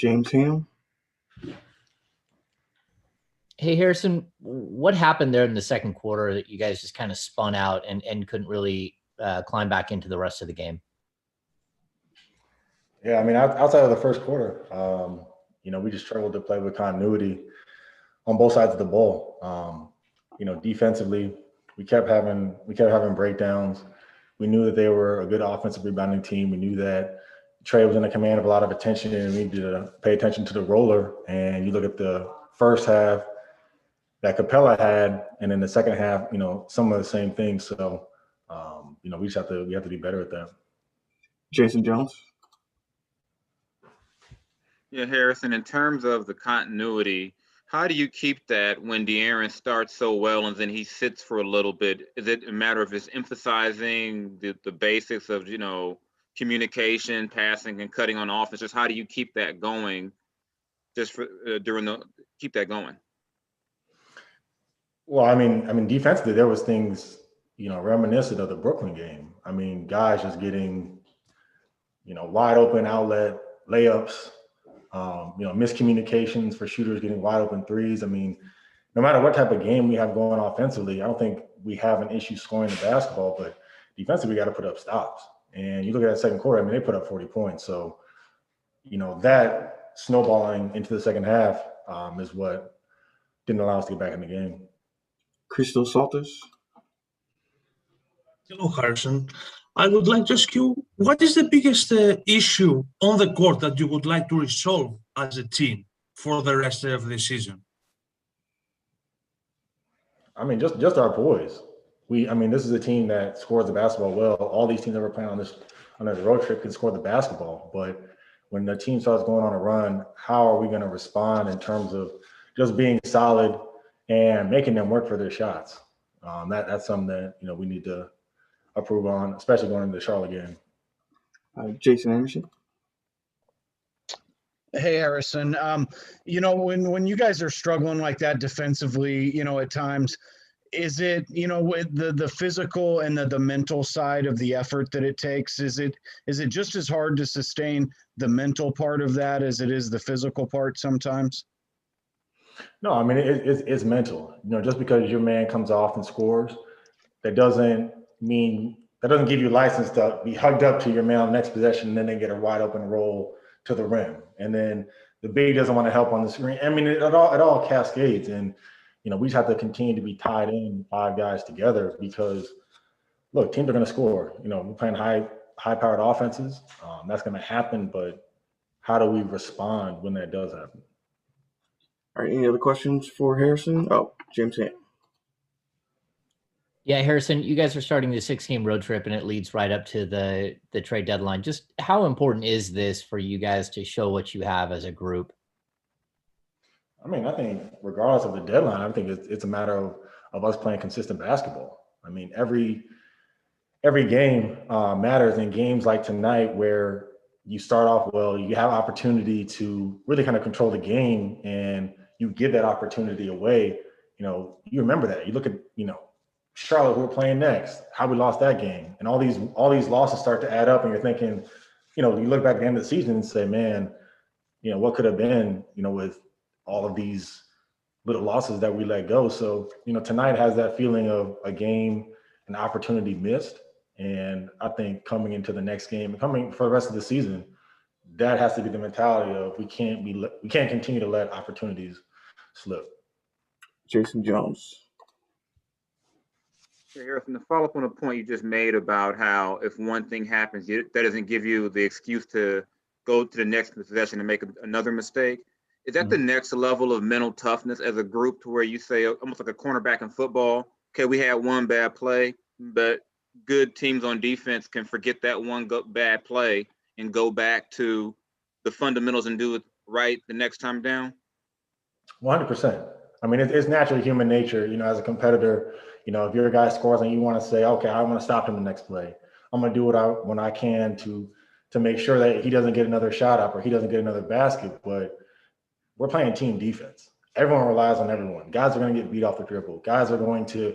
James Ham. Hey, Harrison, what happened there in the second quarter that you guys just kind of spun out and couldn't really climb back into the rest of the game? Yeah, I mean, outside of the first quarter, we just struggled to play with continuity on both sides of the ball. Defensively, we kept having breakdowns. We knew that they were a good offensive rebounding team. We knew that Trey was in the command of a lot of attention, and we needed to pay attention to the roller. And you look at the first half that Capella had, and in the second half, some of the same things. So, we have to be better at that. Jason Jones. Yeah, Harrison, in terms of the continuity, how do you keep that when De'Aaron starts so well and then he sits for a little bit? Is it a matter of just emphasizing the basics of, communication, passing, and cutting on offense? Just how do you keep that going just for keep that going? Well, I mean, defensively, there was things, reminiscent of the Brooklyn game. I mean, guys just getting, wide open outlet layups, miscommunications for shooters getting wide open threes. I mean, no matter what type of game we have going offensively, I don't think we have an issue scoring the basketball, but defensively, we got to put up stops. And you look at that second quarter, I mean, they put up 40 points. So, that snowballing into the second half is what didn't allow us to get back in the game. Crystal Salters. Hello, Harrison. I would like to ask you, what is the biggest issue on the court that you would like to resolve as a team for the rest of the season? I mean, just our boys. This is a team that scores the basketball well. All these teams that we're playing on the road trip can score the basketball. But when the team starts going on a run, how are we going to respond in terms of just being solid and making them work for their shots? That's something that, we need to improve on, especially going into the Charlotte game. Jason Anderson. Hey, Harrison. When you guys are struggling like that defensively, at times, is it, with the physical and the mental side of the effort that it takes, is it just as hard to sustain the mental part of that as it is the physical part sometimes? No, I mean, it's mental. Just because your man comes off and scores, that doesn't give you license to be hugged up to your man on the next possession, and then they get a wide open roll to the rim. And then the big doesn't want to help on the screen. I mean, it all cascades. And, we just have to continue to be tied in, five guys together, because, look, teams are going to score. We're playing high-powered offenses. That's going to happen, but how do we respond when that does happen? All right, any other questions for Harrison? Oh, James Ham. Yeah, Harrison, you guys are starting the 6-game road trip, and it leads right up to the trade deadline. Just how important is this for you guys to show what you have as a group? I mean, I think regardless of the deadline, I think it's a matter of us playing consistent basketball. I mean, every game matters. In games like tonight, where you start off well, you have opportunity to really kind of control the game, and you give that opportunity away. You remember that. You look at Charlotte, who we're playing next, how we lost that game, and all these losses start to add up, and you're thinking, you look back at the end of the season and say, man, what could have been, with all of these little losses that we let go. So, tonight has that feeling of a game, an opportunity missed. And I think coming into the next game, coming for the rest of the season, that has to be the mentality of we can't continue to let opportunities slip. Jason Jones. Harrison, to follow up on a point you just made about how if one thing happens, that doesn't give you the excuse to go to the next possession and make another mistake. Is that the next level of mental toughness as a group, to where you say, almost like a cornerback in football, okay, we had one bad play, but good teams on defense can forget that one bad play and go back to the fundamentals and do it right the next time down? 100%. I mean, it's naturally human nature, as a competitor, if your guy scores and you want to say, okay, I want to stop him the next play. I'm going to do what I can to make sure that he doesn't get another shot up or he doesn't get another basket. But we're playing team defense. Everyone relies on everyone. Guys are going to get beat off the dribble. Guys are going to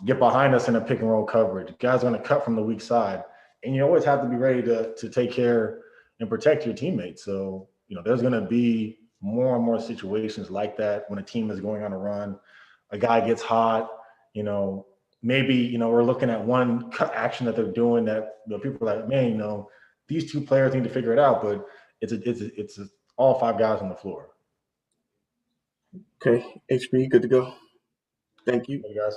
get behind us in a pick and roll coverage. Guys are going to cut from the weak side. And you always have to be ready to take care and protect your teammates. So, there's going to be more and more situations like that when a team is going on a run, a guy gets hot, maybe, we're looking at one action that they're doing that people are like, man, these two players need to figure it out, but it's all five guys on the floor. Okay, HB, good to go. Thank you. Hey guys.